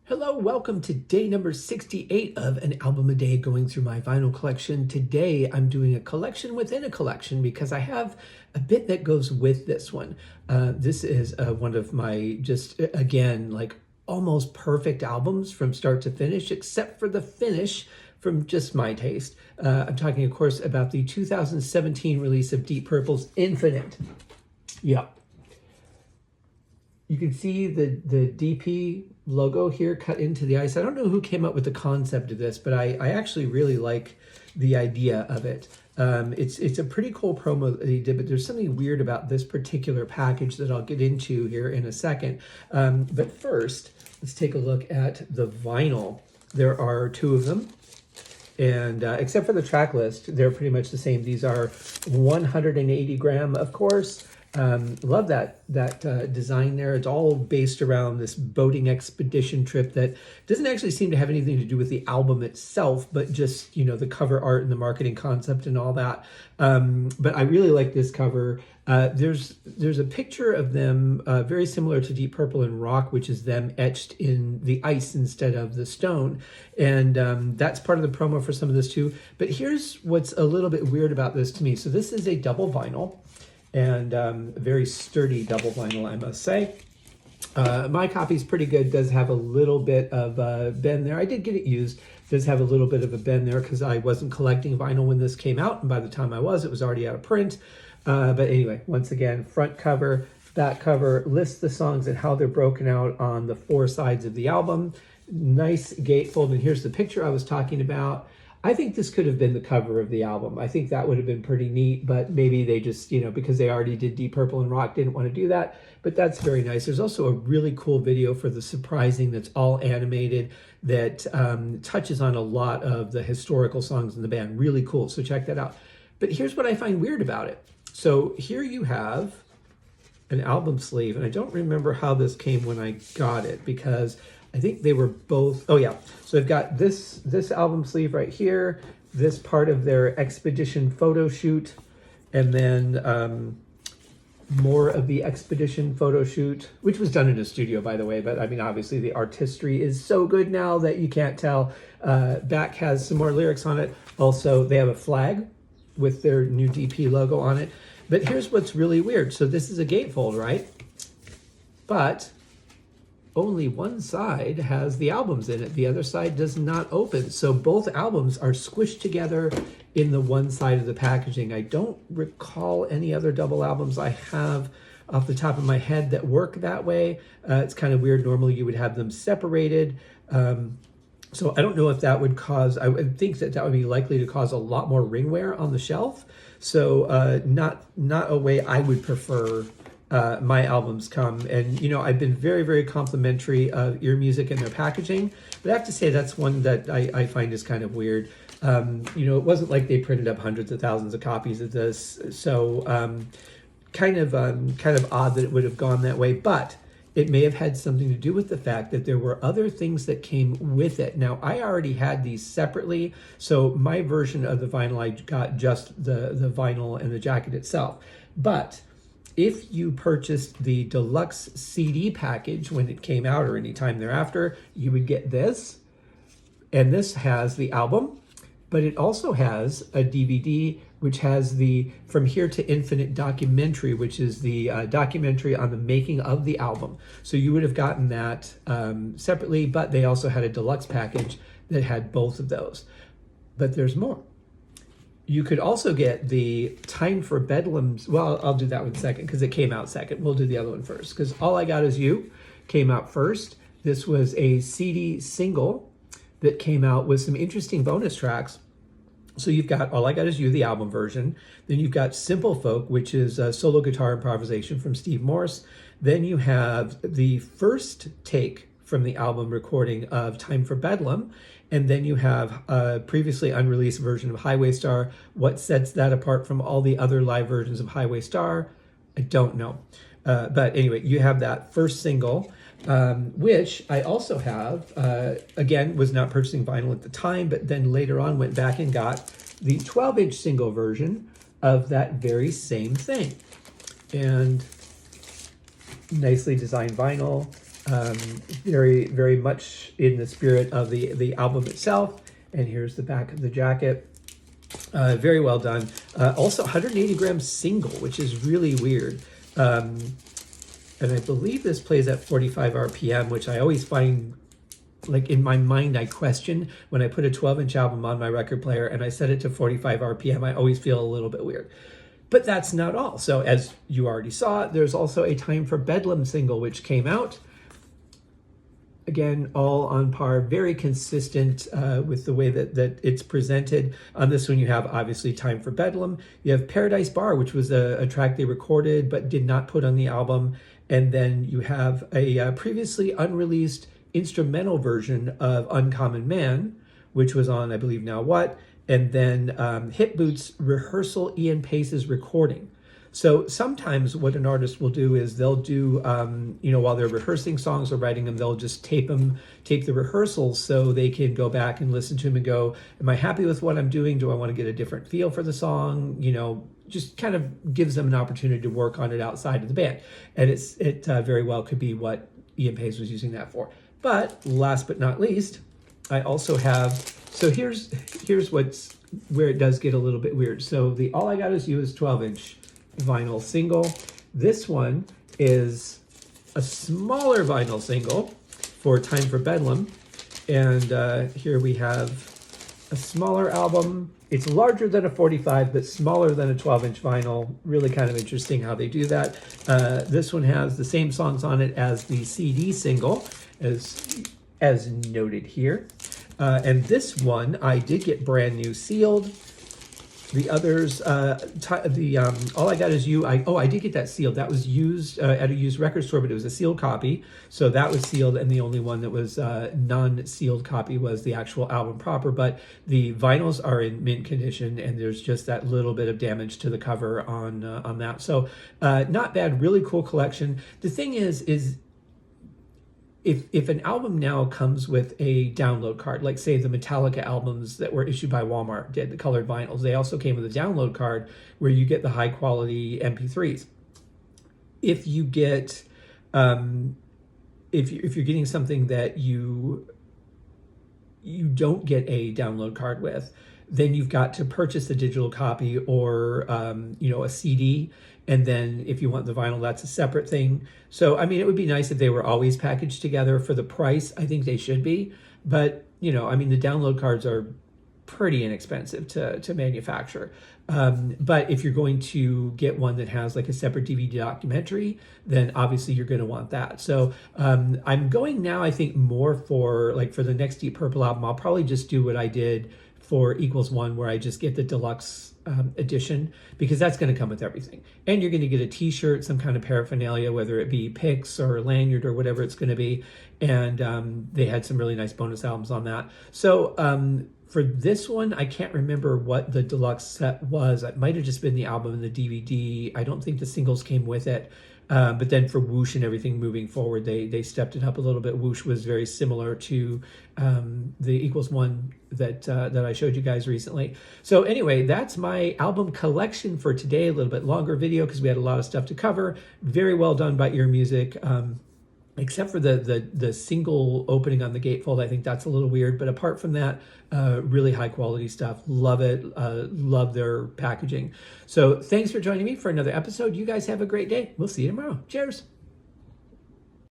Hello, welcome to day number 68 of an album a day going through my vinyl collection. Today I'm doing a collection within a collection because I have a bit that goes with this one. This is one of my again, like almost perfect albums from start to finish, except for the finish from just my taste. I'm talking, of course, about the 2017 release of Deep Purple's Infinite. Yeah. You can see the DP logo here cut into the ice. I don't know who came up with the concept of this, but I actually really like the idea of it. It's a pretty cool promo that he did, but there's something weird about this particular package that I'll get into here in a second. But first, let's take a look at the vinyl. There are two of them. And except for the track list, they're pretty much the same. These are 180 gram, of course. Love that design there. It's all based around this boating expedition trip that doesn't actually seem to have anything to do with the album itself, but just, you know, the cover art and the marketing concept and all that. But I really like this cover. There's a picture of them very similar to Deep Purple and Rock, which is them etched in the ice instead of the stone. And that's part of the promo for some of this too. But here's what's a little bit weird about this to me. So this is a double vinyl. And a very sturdy double vinyl, I must say. My copy's pretty good, does have a little bit of a bend there. I did get it used, does have a little bit of a bend there because I wasn't collecting vinyl when this came out, and by the time I was, it was already out of print. But anyway, once again, front cover, back cover, lists the songs and how they're broken out on the four sides of the album. Nice gatefold, and here's the picture I was talking about. I think this could have been the cover of the album. I think that would have been pretty neat, but maybe they just, you know, because they already did Deep Purple and Rock, didn't want to do that. But that's very nice. There's also a really cool video for The Surprising that's all animated that touches on a lot of the historical songs in the band. Really cool. So check that out. But here's what I find weird about it. So here you have an album sleeve, and I don't remember how this came when I got it because I think they were both, oh yeah. So they've got this album sleeve right here, this part of their expedition photo shoot, and then more of the expedition photo shoot, which was done in a studio, by the way. But I mean, obviously the artistry is so good now that you can't tell. Back has some more lyrics on it. Also, they have a flag with their new DP logo on it. But here's what's really weird. So this is a gatefold, right? But only one side has the albums in it. The other side does not open. So both albums are squished together in the one side of the packaging. I don't recall any other double albums I have off the top of my head that work that way. It's kind of weird. Normally you would have them separated. So I don't know if that would cause, I would think that would be likely to cause a lot more ring wear on the shelf. So not a way I would prefer my albums come. And, you know, I've been very, very complimentary of Ear Music and their packaging, but I have to say that's one that I find is kind of weird. You know, it wasn't like they printed up hundreds of thousands of copies of this. So kind of odd that it would have gone that way, but it may have had something to do with the fact that there were other things that came with it. Now, I already had these separately, so my version of the vinyl, I got just the vinyl and the jacket itself. But if you purchased the deluxe CD package when it came out or any time thereafter, you would get this. And this has the album, but it also has a DVD which has the From Here to Infinite documentary, which is the documentary on the making of the album. So you would have gotten that separately, but they also had a deluxe package that had both of those. But there's more. You could also get the Time for Bedlam's, well, I'll do that one second because it came out second. We'll do the other one first because All I Got Is You came out first. This was a CD single that came out with some interesting bonus tracks. So you've got All I Got Is You, the album version. Then you've got Simple Folk, which is a solo guitar improvisation from Steve Morse. Then you have the first take from the album recording of Time for Bedlam. And then you have a previously unreleased version of Highway Star. What sets that apart from all the other live versions of Highway Star? I don't know. But anyway, you have that first single, which I also have, again, was not purchasing vinyl at the time, but then later on went back and got the 12-inch single version of that very same thing. And nicely designed vinyl. Very, very much in the spirit of the album itself. And here's the back of the jacket. Very well done. Also 180 grams single, which is really weird. And I believe this plays at 45 RPM, which I always find, like, in my mind, I question when I put a 12-inch album on my record player and I set it to 45 RPM, I always feel a little bit weird. But that's not all. So as you already saw, there's also a Time for Bedlam single, which came out. Again, all on par, very consistent with the way that it's presented. On this one, you have obviously Time for Bedlam. You have Paradise Bar, which was a track they recorded but did not put on the album. And then you have a previously unreleased instrumental version of Uncommon Man, which was on, I believe, Now What? And then Hip Boots Rehearsal Ian Pace's recording. So sometimes what an artist will do is they'll do, while they're rehearsing songs or writing them, they'll just tape the rehearsals so they can go back and listen to them and go, am I happy with what I'm doing? Do I want to get a different feel for the song? Just kind of gives them an opportunity to work on it outside of the band. And it very well could be what Ian Pace was using that for. But last but not least, I also have, so here's where it does get a little bit weird. So the All I Got Is You is 12-inch vinyl single. This one is a smaller vinyl single for Time for Bedlam. And here we have a smaller album. It's larger than a 45, but smaller than a 12-inch vinyl. Really kind of interesting how they do that. This one has the same songs on it as the CD single, as noted here. And this one, I did get brand new sealed. The others, All I Got Is You, I did get that sealed. That was used at a used record store, but it was a sealed copy. So that was sealed, and the only one that was non-sealed copy was the actual album proper. But the vinyls are in mint condition, and there's just that little bit of damage to the cover on that. So not bad, really cool collection. The thing is if an album now comes with a download card, like say the Metallica albums that were issued by Walmart did, the colored vinyls, they also came with a download card where you get the high quality MP3s. If you get, if you're getting something that you don't get a download card with, then you've got to purchase a digital copy or a CD. And then if you want the vinyl, that's a separate thing. So, I mean, it would be nice if they were always packaged together for the price. I think they should be. But, the download cards are pretty inexpensive to manufacture. But if you're going to get one that has like a separate DVD documentary, then obviously you're going to want that. So I'm going now, I think, more for the next Deep Purple album. I'll probably just do what I did for Equals One, where I just get the deluxe edition, because that's going to come with everything. And you're going to get a t-shirt, some kind of paraphernalia, whether it be picks or lanyard or whatever it's going to be. And they had some really nice bonus albums on that. So for this one, I can't remember what the deluxe set was. It might have just been the album and the DVD. I don't think the singles came with it. But then for Whoosh and everything moving forward, they stepped it up a little bit. Whoosh was very similar to the Equals One that I showed you guys recently. So anyway, that's my album collection for today. A little bit longer video because we had a lot of stuff to cover. Very well done by Ear Music. Except for the single opening on the gatefold, I think that's a little weird. But apart from that, really high quality stuff. Love it. Love their packaging. So thanks for joining me for another episode. You guys have a great day. We'll see you tomorrow. Cheers.